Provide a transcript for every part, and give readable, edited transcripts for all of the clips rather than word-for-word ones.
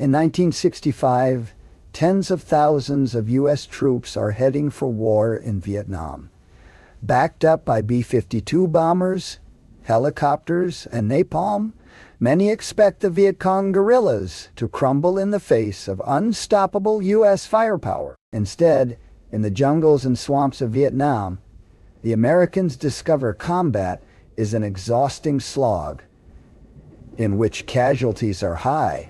In 1965, tens of thousands of U.S. troops are heading for war in Vietnam. Backed up by B-52 bombers, helicopters, and napalm, many expect the Viet Cong guerrillas to crumble in the face of unstoppable U.S. firepower. Instead, in the jungles and swamps of Vietnam, the Americans discover combat is an exhausting slog in which casualties are high,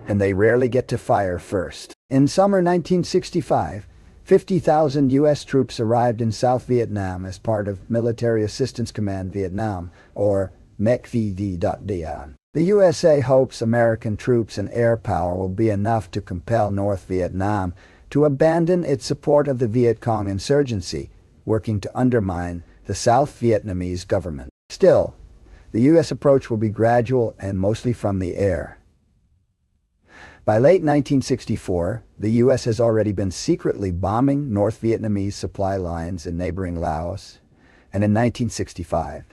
and they rarely get to fire first. In summer 1965, 50,000 U.S. troops arrived in South Vietnam as part of Military Assistance Command Vietnam, or MECVD.DA. The USA hopes American troops and air power will be enough to compel North Vietnam to abandon its support of the Viet Cong insurgency, working to undermine the South Vietnamese government. Still, the U.S. approach will be gradual and mostly from the air. By late 1964, the U.S. has already been secretly bombing North Vietnamese supply lines in neighboring Laos, and in 1965,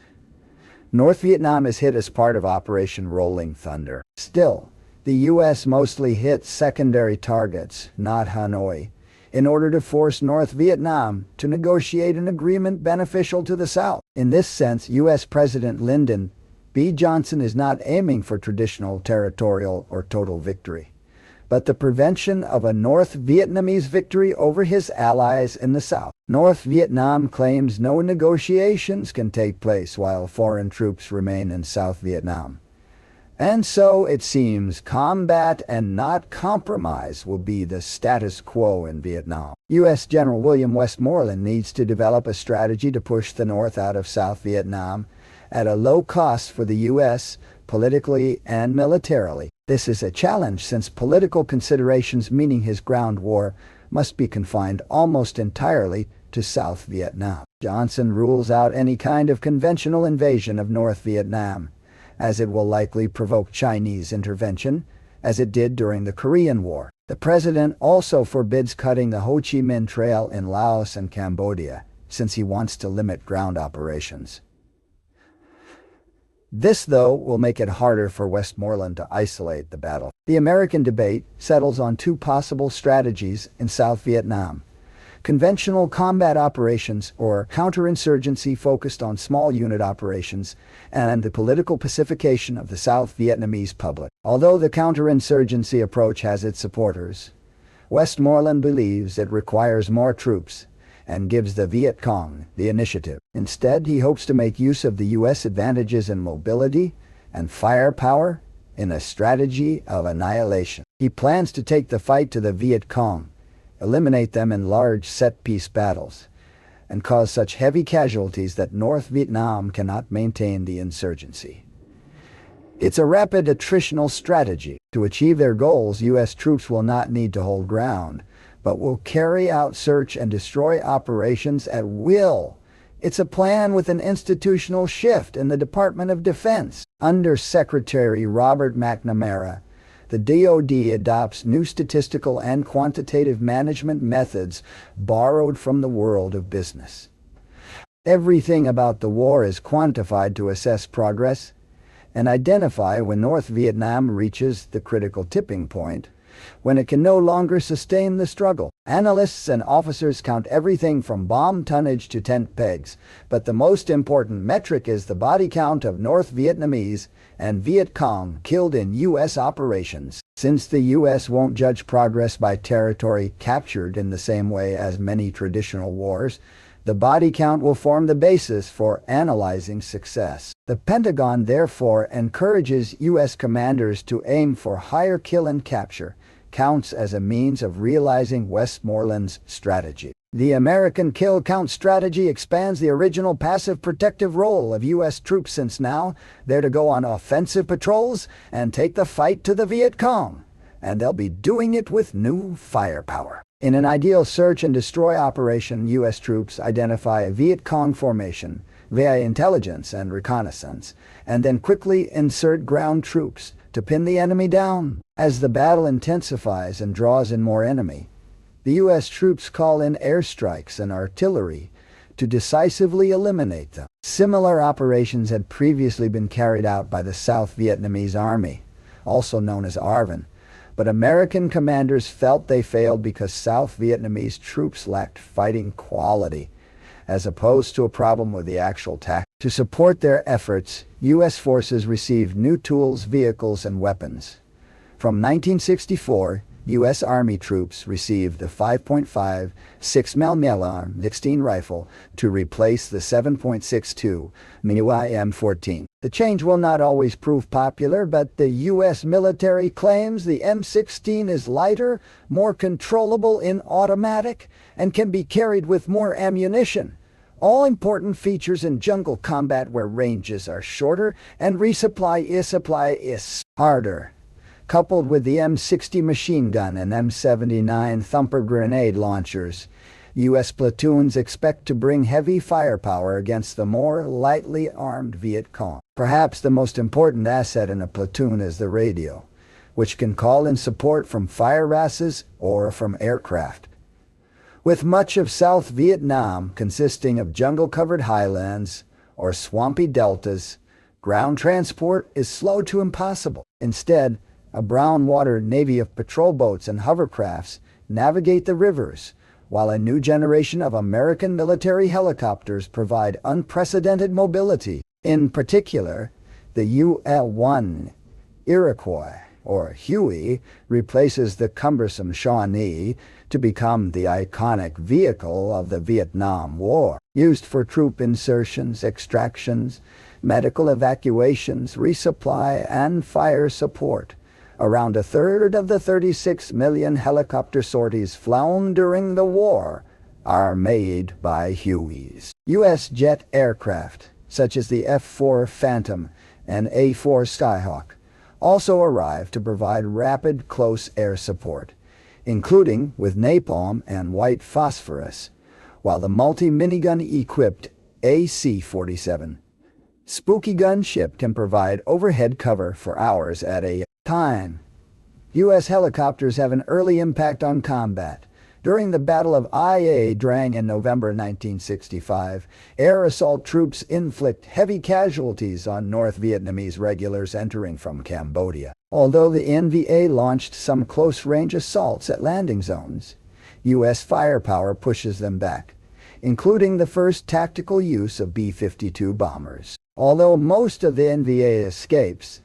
North Vietnam is hit as part of Operation Rolling Thunder. Still, the U.S. mostly hits secondary targets, not Hanoi, in order to force North Vietnam to negotiate an agreement beneficial to the South. In this sense, U.S. President Lyndon B. Johnson is not aiming for traditional territorial or total victory, but the prevention of a North Vietnamese victory over his allies in the South. North Vietnam claims no negotiations can take place while foreign troops remain in South Vietnam. And so, it seems, combat and not compromise will be the status quo in Vietnam. U.S. General William Westmoreland needs to develop a strategy to push the North out of South Vietnam at a low cost for the U.S., politically and militarily. This is a challenge since political considerations, meaning his ground war, must be confined almost entirely to South Vietnam. Johnson rules out any kind of conventional invasion of North Vietnam, as it will likely provoke Chinese intervention, as it did during the Korean War. The president also forbids cutting the Ho Chi Minh Trail in Laos and Cambodia, since he wants to limit ground operations. This, though, will make it harder for Westmoreland to isolate the battle. The American debate settles on two possible strategies in South Vietnam: conventional combat operations, or counterinsurgency focused on small unit operations, and the political pacification of the South Vietnamese public. Although the counterinsurgency approach has its supporters, Westmoreland believes it requires more troops and gives the Viet Cong the initiative. Instead, he hopes to make use of the U.S. advantages in mobility and firepower in a strategy of annihilation. He plans to take the fight to the Viet Cong, eliminate them in large set-piece battles, and cause such heavy casualties that North Vietnam cannot maintain the insurgency. It's a rapid attritional strategy. To achieve their goals, U.S. troops will not need to hold ground, but will carry out search and destroy operations at will. It's a plan with an institutional shift in the Department of Defense. Under Secretary Robert McNamara, the DoD adopts new statistical and quantitative management methods borrowed from the world of business. Everything about the war is quantified to assess progress and identify when North Vietnam reaches the critical tipping point, when it can no longer sustain the struggle. Analysts and officers count everything from bomb tonnage to tent pegs, but the most important metric is the body count of North Vietnamese and Viet Cong killed in U.S. operations. Since the U.S. won't judge progress by territory captured in the same way as many traditional wars, the body count will form the basis for analyzing success. The Pentagon therefore encourages U.S. commanders to aim for higher kill and capture counts as a means of realizing Westmoreland's strategy. The American kill count strategy expands the original passive protective role of U.S. troops, since now they're to go on offensive patrols and take the fight to the Viet Cong, and they'll be doing it with new firepower. In an ideal search and destroy operation, U.S. troops identify a Viet Cong formation via intelligence and reconnaissance, and then quickly insert ground troops to pin the enemy down. As the battle intensifies and draws in more enemy, the U.S. troops call in airstrikes and artillery to decisively eliminate them. Similar operations had previously been carried out by the South Vietnamese Army, also known as ARVN, But American commanders felt they failed because South Vietnamese troops lacked fighting quality, as opposed to a problem with the actual tactics. To support their efforts, U.S. forces received new tools, vehicles, and weapons. From 1964, U.S. Army troops received the 5.5 6mm 16 rifle to replace the 7.62 M14. The change will not always prove popular, but the U.S. military claims the M16 is lighter, more controllable in automatic, and can be carried with more ammunition. All important features in jungle combat where ranges are shorter and resupply is harder. Coupled with the M60 machine gun and M79 Thumper grenade launchers, U.S. platoons expect to bring heavy firepower against the more lightly armed Viet Cong. Perhaps the most important asset in a platoon is the radio, which can call in support from fire races or from aircraft. With much of South Vietnam consisting of jungle-covered highlands or swampy deltas, ground transport is slow to impossible. Instead, a brown water navy of patrol boats and hovercrafts navigate the rivers, while a new generation of American military helicopters provide unprecedented mobility. In particular, the UL-1 Iroquois, or Huey, replaces the cumbersome Shawnee to become the iconic vehicle of the Vietnam War. Used for troop insertions, extractions, medical evacuations, resupply, and fire support. Around a third of the 36 million helicopter sorties flown during the war are made by Hueys. U.S. jet aircraft, such as the F-4 Phantom and A-4 Skyhawk, also arrived to provide rapid close air support, including with napalm and white phosphorus, while the multi-minigun-equipped AC-47 Spooky gunship can provide overhead cover for hours at a time. U.S. helicopters have an early impact on combat. During the Battle of Ia Drang in November 1965, air assault troops inflict heavy casualties on North Vietnamese regulars entering from Cambodia. Although the NVA launched some close-range assaults at landing zones, U.S. firepower pushes them back, including the first tactical use of B-52 bombers. Although most of the NVA escapes,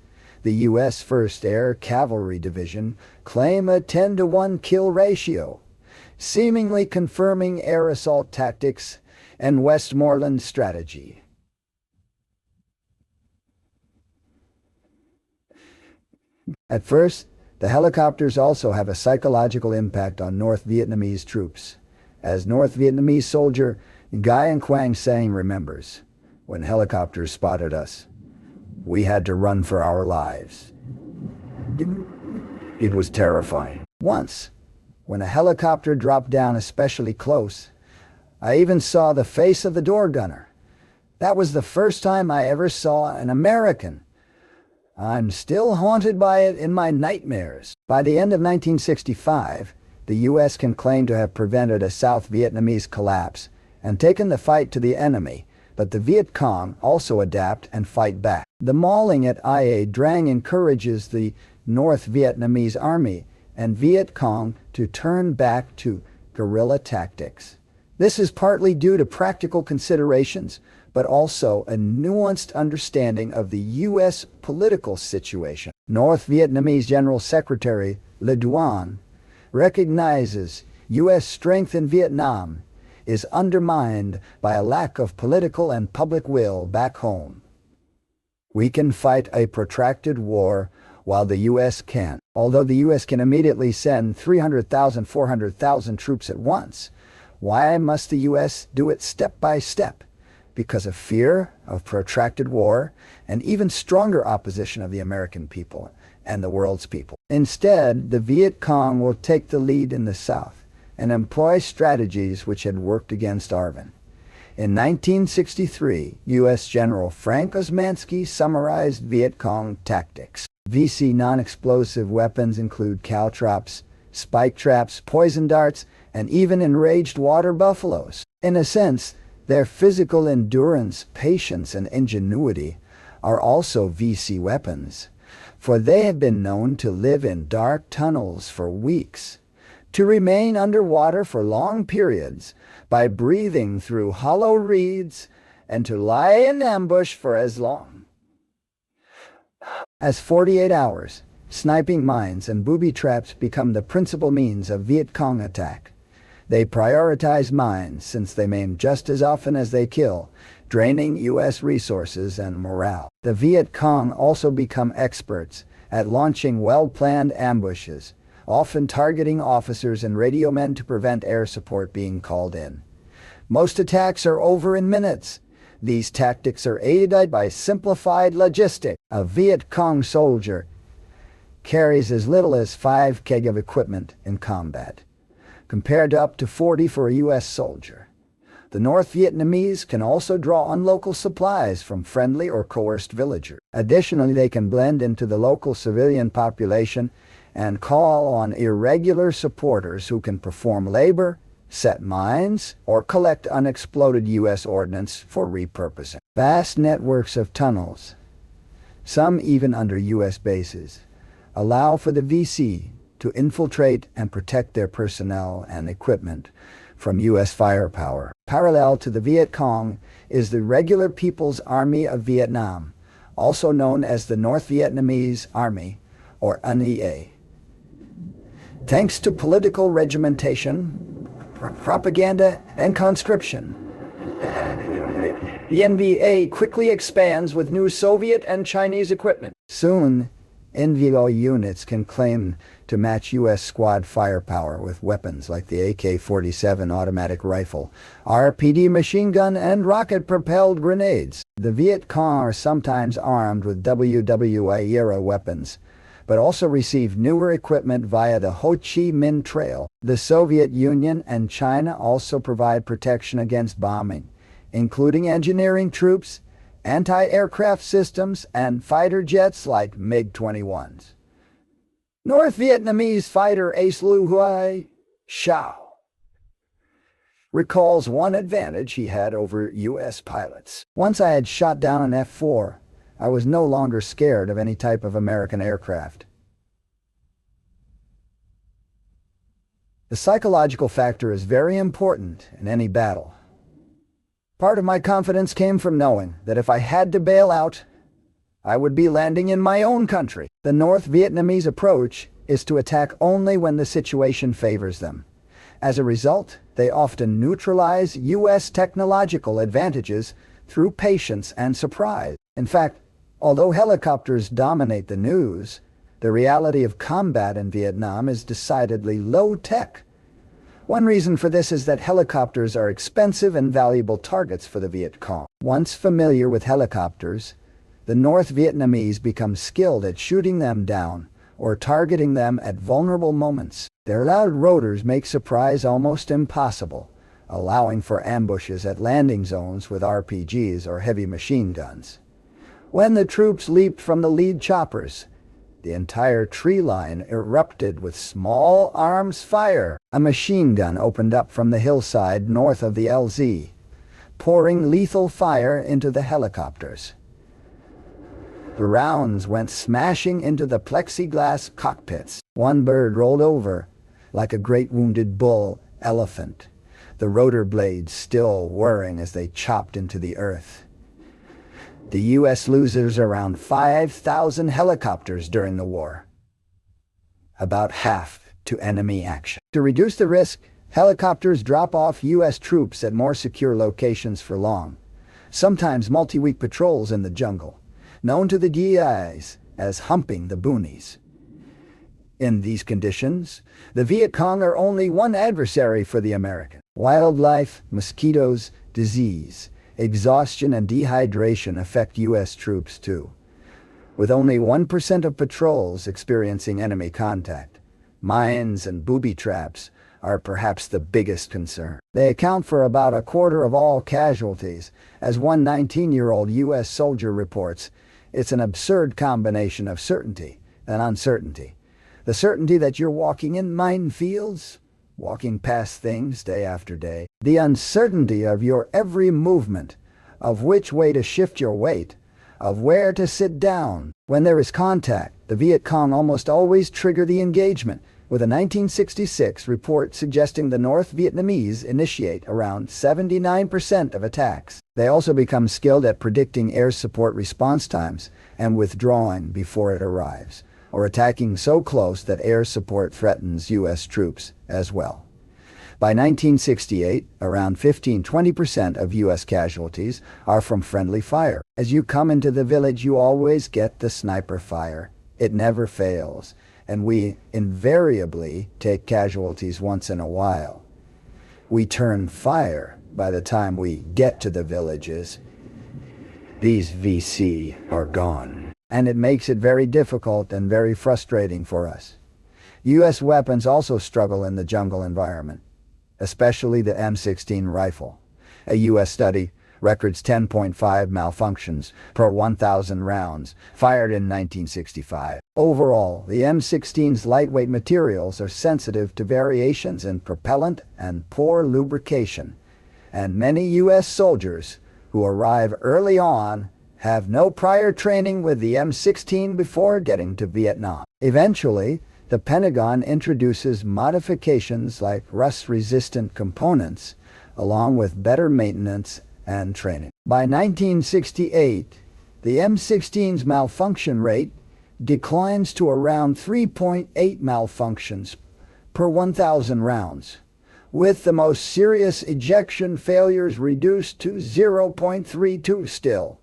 the U.S. 1st Air Cavalry Division claim a 10-to-1 kill ratio, seemingly confirming air assault tactics and Westmoreland strategy. At first, the helicopters also have a psychological impact on North Vietnamese troops. As North Vietnamese soldier Nguyen Quang Sang remembers, when helicopters spotted us, we had to run for our lives. It was terrifying. Once, when a helicopter dropped down especially close, I even saw the face of the door gunner. That was the first time I ever saw an American. I'm still haunted by it in my nightmares. By the end of 1965, the U.S. can claim to have prevented a South Vietnamese collapse and taken the fight to the enemy, but the Viet Cong also adapt and fight back. The mauling at Ia Drang encourages the North Vietnamese Army and Viet Cong to turn back to guerrilla tactics. This is partly due to practical considerations, but also a nuanced understanding of the U.S. political situation. North Vietnamese General Secretary Le Duan recognizes U.S. strength in Vietnam is undermined by a lack of political and public will back home. We can fight a protracted war while the U.S. can't. Although the U.S. can immediately send 300,000, 400,000 troops at once, why must the U.S. do it step by step? Because of fear of protracted war and even stronger opposition of the American people and the world's people. Instead, the Viet Cong will take the lead in the South and employ strategies which had worked against ARVN. In 1963, U.S. General Frank Osmansky summarized Viet Cong tactics. VC non-explosive weapons include caltrops, spike traps, poison darts, and even enraged water buffaloes. In a sense, their physical endurance, patience, and ingenuity are also VC weapons. for they have been known to live in dark tunnels for weeks, to remain underwater for long periods by breathing through hollow reeds, and to lie in ambush for as long as 48 hours. Sniping mines and booby traps become the principal means of Viet Cong attack. They prioritize mines since they maim just as often as they kill, draining U.S. resources and morale. The Viet Cong also become experts at launching well-planned ambushes, often targeting officers and radio men to prevent air support being called in. Most attacks are over in minutes. These tactics are aided by simplified logistics. A Viet Cong soldier carries as little as 5 kg of equipment in combat, compared to up to 40 for a U.S. soldier. The North Vietnamese can also draw on local supplies from friendly or coerced villagers. Additionally, they can blend into the local civilian population and call on irregular supporters who can perform labor, set mines, or collect unexploded U.S. ordnance for repurposing. Vast networks of tunnels, some even under U.S. bases, allow for the VC to infiltrate and protect their personnel and equipment from U.S. firepower. Parallel to the Viet Cong is the Regular People's Army of Vietnam, also known as the North Vietnamese Army, or NEA. Thanks to political regimentation, propaganda, and conscription, the NVA quickly expands with new Soviet and Chinese equipment. Soon, NVA units can claim to match U.S. squad firepower with weapons like the AK-47 automatic rifle, RPD machine gun, and rocket-propelled grenades. The Viet Cong are sometimes armed with WWA-era weapons, but also receive newer equipment via the Ho Chi Minh Trail. The Soviet Union and China also provide protection against bombing, including engineering troops, anti-aircraft systems, and fighter jets like MiG-21s. North Vietnamese fighter Ace Lu Huai Shao recalls one advantage he had over U.S. pilots. Once I had shot down an F-4, I was no longer scared of any type of American aircraft. The psychological factor is very important in any battle. Part of my confidence came from knowing that if I had to bail out, I would be landing in my own country. The North Vietnamese approach is to attack only when the situation favors them. As a result, they often neutralize U.S. technological advantages through patience and surprise. In fact, although helicopters dominate the news, the reality of combat in Vietnam is decidedly low-tech. One reason for this is that helicopters are expensive and valuable targets for the Viet Cong. Once familiar with helicopters, the North Vietnamese become skilled at shooting them down or targeting them at vulnerable moments. Their loud rotors make surprise almost impossible, allowing for ambushes at landing zones with RPGs or heavy machine guns. When the troops leaped from the lead choppers, the entire tree line erupted with small arms fire. A machine gun opened up from the hillside north of the LZ, pouring lethal fire into the helicopters. The rounds went smashing into the plexiglass cockpits. One bird rolled over like a great wounded bull elephant, the rotor blades still whirring as they chopped into the earth. The U.S. loses around 5,000 helicopters during the war, about half to enemy action. To reduce the risk, helicopters drop off U.S. troops at more secure locations for long, sometimes multi-week patrols in the jungle, known to the DIs as humping the boonies. In these conditions, the Viet Cong are only one adversary for the American. Wildlife, mosquitoes, disease, exhaustion, and dehydration affect U.S. troops too, with only 1% of patrols experiencing enemy contact. Mines and booby traps are perhaps the biggest concern. They account for about a quarter of all casualties. As one 19-year-old U.S. soldier reports, it's an absurd combination of certainty and uncertainty. The certainty that you're walking in minefields, walking past things day after day. The uncertainty of your every movement, of which way to shift your weight, of where to sit down, When there is contact, the Viet Cong almost always trigger the engagement, with a 1966 report suggesting the North Vietnamese initiate around 79% of attacks. They also become skilled at predicting air support response times and withdrawing before it arrives, or attacking so close that air support threatens U.S. troops as well. By 1968, around 15–20% of U.S. casualties are from friendly fire. As you come into the village, you always get the sniper fire. It never fails, and we invariably take casualties once in a while. We turn fire by the time we get to the villages. These VC are gone, and it makes it very difficult and very frustrating for us. U.S. weapons also struggle in the jungle environment, especially the M16 rifle. A U.S. study records 10.5 malfunctions per 1,000 rounds fired in 1965. Overall, the M16's lightweight materials are sensitive to variations in propellant and poor lubrication, and many U.S. soldiers who arrive early on have no prior training with the M16 before getting to Vietnam. Eventually, the Pentagon introduces modifications like rust-resistant components, along with better maintenance and training. By 1968, the M16's malfunction rate declines to around 3.8 malfunctions per 1,000 rounds, with the most serious ejection failures reduced to 0.32 still.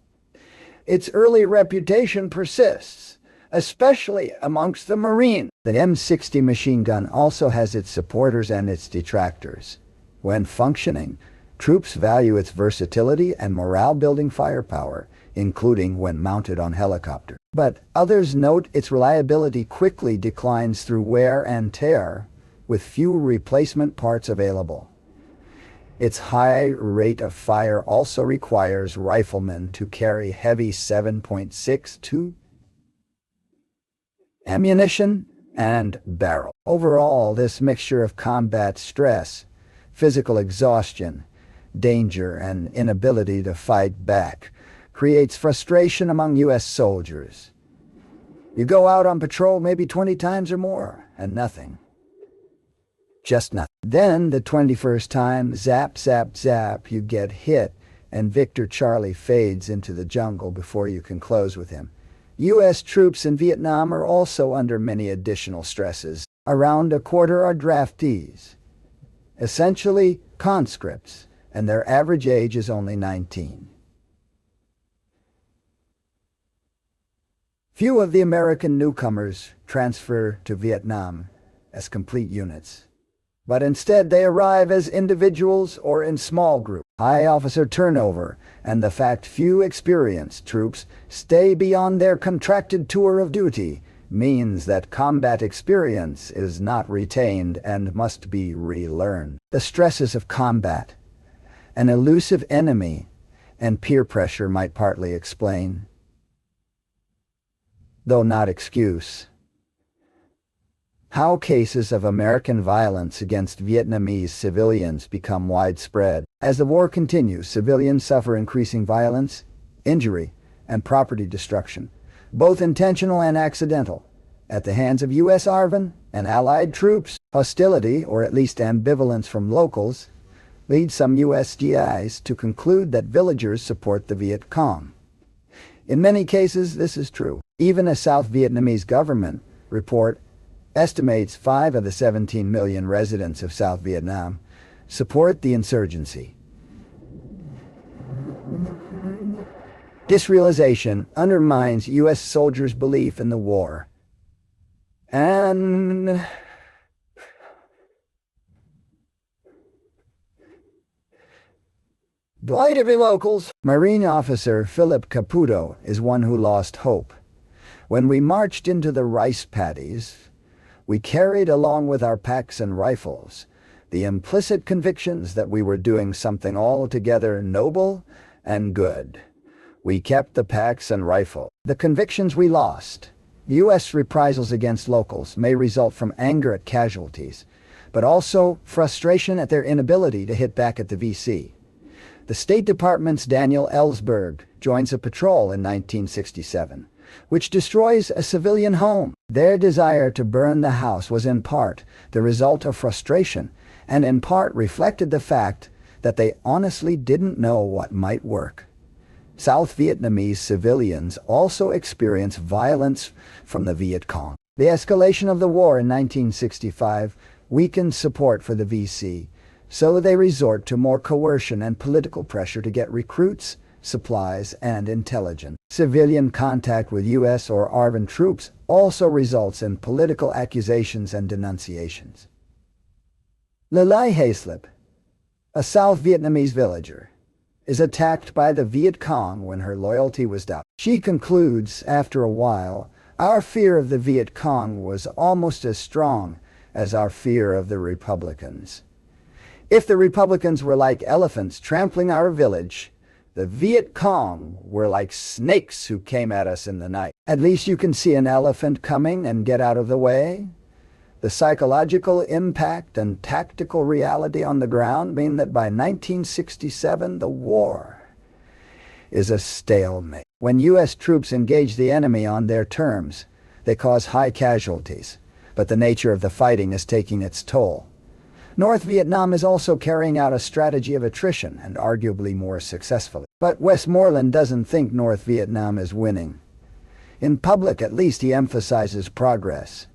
Its early reputation persists, especially amongst the Marines. The M60 machine gun also has its supporters and its detractors. When functioning, troops value its versatility and morale-building firepower, including when mounted on helicopter. But others note its reliability quickly declines through wear and tear, with few replacement parts available. Its high rate of fire also requires riflemen to carry heavy 7.62 ammunition and barrel. Overall, this mixture of combat stress, physical exhaustion, danger, and inability to fight back creates frustration among U.S. soldiers. You go out on patrol maybe 20 times or more, and nothing. Just nothing. Then, the 21st time, zap, zap, zap, you get hit, and Victor Charlie fades into the jungle before you can close with him. U.S. troops in Vietnam are also under many additional stresses. Around a quarter are draftees, essentially conscripts, and their average age is only 19. Few of the American newcomers transfer to Vietnam as complete units, but instead they arrive as individuals or in small groups. High officer turnover and the fact few experienced troops stay beyond their contracted tour of duty means that combat experience is not retained and must be relearned. The stresses of combat, an elusive enemy, and peer pressure might partly explain, though not excuse, how cases of American violence against Vietnamese civilians become widespread. As the war continues, civilians suffer increasing violence, injury, and property destruction, both intentional and accidental, at the hands of U.S. ARVN and Allied troops. Hostility, or at least ambivalence from locals, leads some U.S. GIs to conclude that villagers support the Viet Cong. In many cases, this is true. Even a South Vietnamese government report estimates 5 of the 17 million residents of South Vietnam support the insurgency. This realization undermines U.S. soldiers' belief in the war and blighted locals. Marine officer Philip Caputo is one who lost hope. When we marched into the rice paddies, we carried along with our packs and rifles the implicit convictions that we were doing something altogether noble and good. We kept the packs and rifle. The convictions we lost. U.S. reprisals against locals may result from anger at casualties, but also frustration at their inability to hit back at the VC. The State Department's Daniel Ellsberg joins a patrol in 1967, which destroys a civilian home. Their desire to burn the house was in part the result of frustration, and in part reflected the fact that they honestly didn't know what might work. South Vietnamese civilians also experienced violence from the Viet Cong. The escalation of the war in 1965 weakened support for the VC, so they resort to more coercion and political pressure to get recruits, supplies, and intelligence. Civilian contact with U.S. or ARVN troops also results in political accusations and denunciations. Le Lai Haislip, a South Vietnamese villager, is attacked by the Viet Cong when her loyalty was doubted. She concludes, after a while, our fear of the Viet Cong was almost as strong as our fear of the Republicans. If the Republicans were like elephants trampling our village, the Viet Cong were like snakes who came at us in the night. At least you can see an elephant coming and get out of the way. The psychological impact and tactical reality on the ground mean that by 1967, the war is a stalemate. When U.S. troops engage the enemy on their terms, they cause high casualties, but the nature of the fighting is taking its toll. North Vietnam is also carrying out a strategy of attrition, and arguably more successfully. But Westmoreland doesn't think North Vietnam is winning. In public, at least, he emphasizes progress.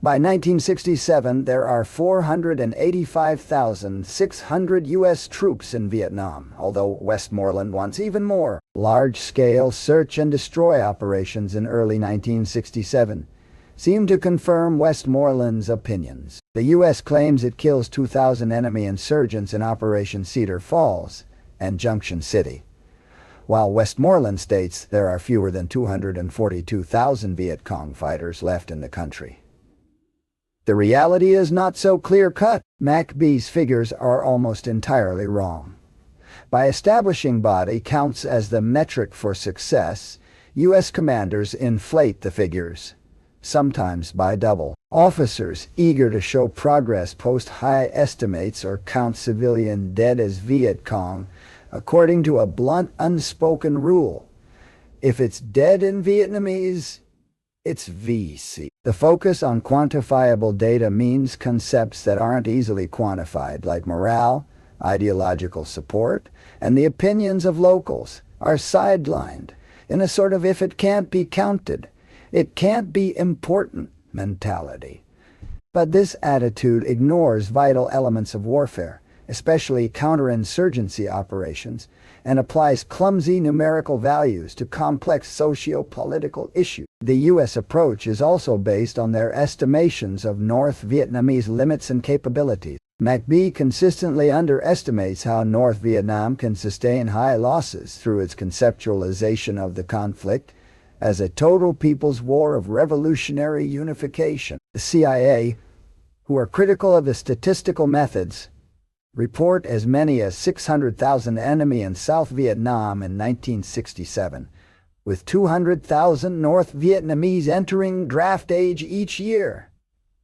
By 1967, there are 485,600 U.S. troops in Vietnam, although Westmoreland wants even more. Large-scale search and destroy operations in early 1967 seem to confirm Westmoreland's opinions. The U.S. claims it kills 2,000 enemy insurgents in Operation Cedar Falls and Junction City, while Westmoreland states there are fewer than 242,000 Viet Cong fighters left in the country. The reality is not so clear-cut. McBee's figures are almost entirely wrong. By establishing body counts as the metric for success, U.S. commanders inflate the figures, sometimes by double. Officers eager to show progress post high estimates or count civilian dead as Viet Cong, according to a blunt, unspoken rule. If it's dead in Vietnamese, it's VC. The focus on quantifiable data means concepts that aren't easily quantified, like morale, ideological support, and the opinions of locals, are sidelined in a sort of if it can't be counted, it can't be important mentality. But this attitude ignores vital elements of warfare, especially counterinsurgency operations, and applies clumsy numerical values to complex socio-political issues. The U.S. approach is also based on their estimations of North Vietnamese limits and capabilities. McBee consistently underestimates how North Vietnam can sustain high losses through its conceptualization of the conflict as a total people's war of revolutionary unification. The CIA, who are critical of the statistical methods, report as many as 600,000 enemy in South Vietnam in 1967, with 200,000 North Vietnamese entering draft age each year.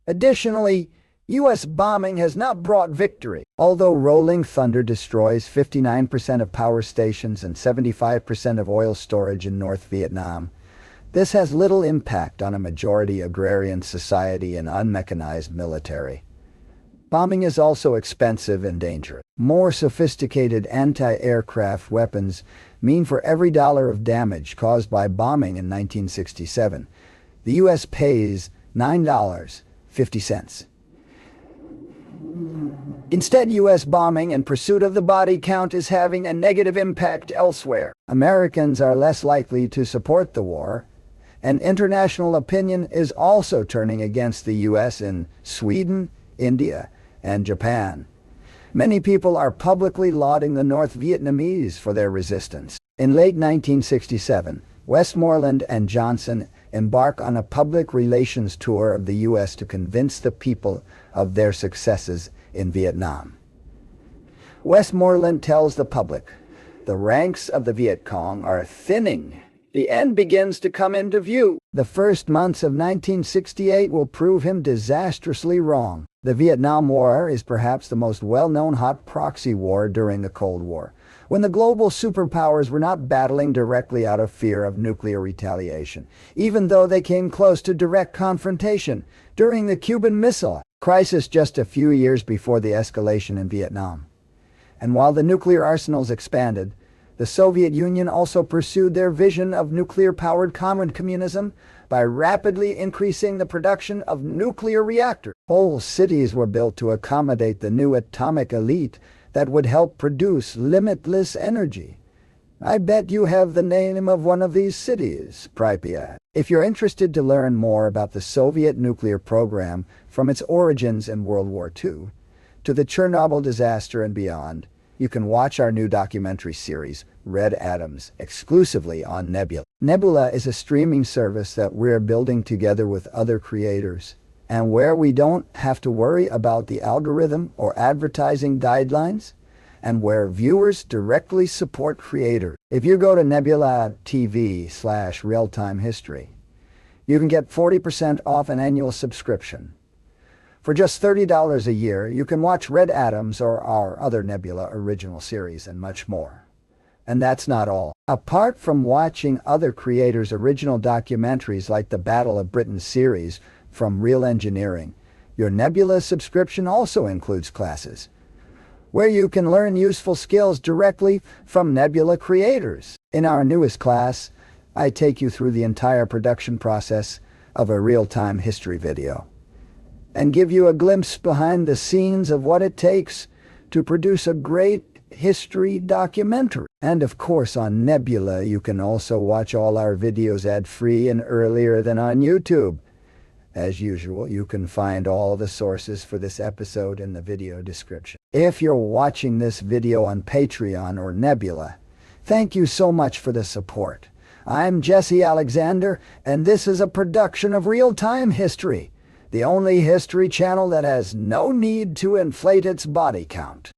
Additionally, U.S. bombing has not brought victory. Although Rolling Thunder destroys 59% of power stations and 75% of oil storage in North Vietnam, this has little impact on a majority agrarian society and unmechanized military. Bombing is also expensive and dangerous. More sophisticated anti-aircraft weapons mean for every dollar of damage caused by bombing in 1967, the U.S. pays $9.50. Instead, U.S. bombing in pursuit of the body count is having a negative impact elsewhere. Americans are less likely to support the war, and international opinion is also turning against the U.S. in Sweden, India, and Japan. Many people are publicly lauding the North Vietnamese for their resistance. In late 1967, Westmoreland and Johnson embark on a public relations tour of the U.S. to convince the people of their successes in Vietnam. Westmoreland tells the public, the ranks of the Viet Cong are thinning. The end begins to come into view. The first months of 1968 will prove him disastrously wrong. The Vietnam War is perhaps the most well-known hot proxy war during the Cold War, when the global superpowers were not battling directly out of fear of nuclear retaliation, even though they came close to direct confrontation during the Cuban Missile Crisis just a few years before the escalation in Vietnam. And while the nuclear arsenals expanded, the Soviet Union also pursued their vision of nuclear-powered common communism by rapidly increasing the production of nuclear reactors. Whole cities were built to accommodate the new atomic elite that would help produce limitless energy. I bet you have the name of one of these cities, Pripyat. If you're interested to learn more about the Soviet nuclear program from its origins in World War II to the Chernobyl disaster and beyond, you can watch our new documentary series, Red Atoms, exclusively on Nebula. Nebula is a streaming service that we're building together with other creators, and where we don't have to worry about the algorithm or advertising guidelines, and where viewers directly support creators. If you go to nebula.tv/realtime history, you can get 40% off an annual subscription. For just $30 a year, you can watch Red Atoms or our other Nebula original series and much more. And that's not all. Apart from watching other creators' original documentaries like the Battle of Britain series from Real Engineering, your Nebula subscription also includes classes where you can learn useful skills directly from Nebula creators. In our newest class, I take you through the entire production process of a real-time history video and give you a glimpse behind the scenes of what it takes to produce a great history documentary. And of course, on Nebula, you can also watch all our videos ad-free and earlier than on YouTube. As usual, you can find all the sources for this episode in the video description. If you're watching this video on Patreon or Nebula, thank you so much for the support. I'm Jesse Alexander, and this is a production of Real-Time History, the only history channel that has no need to inflate its body count.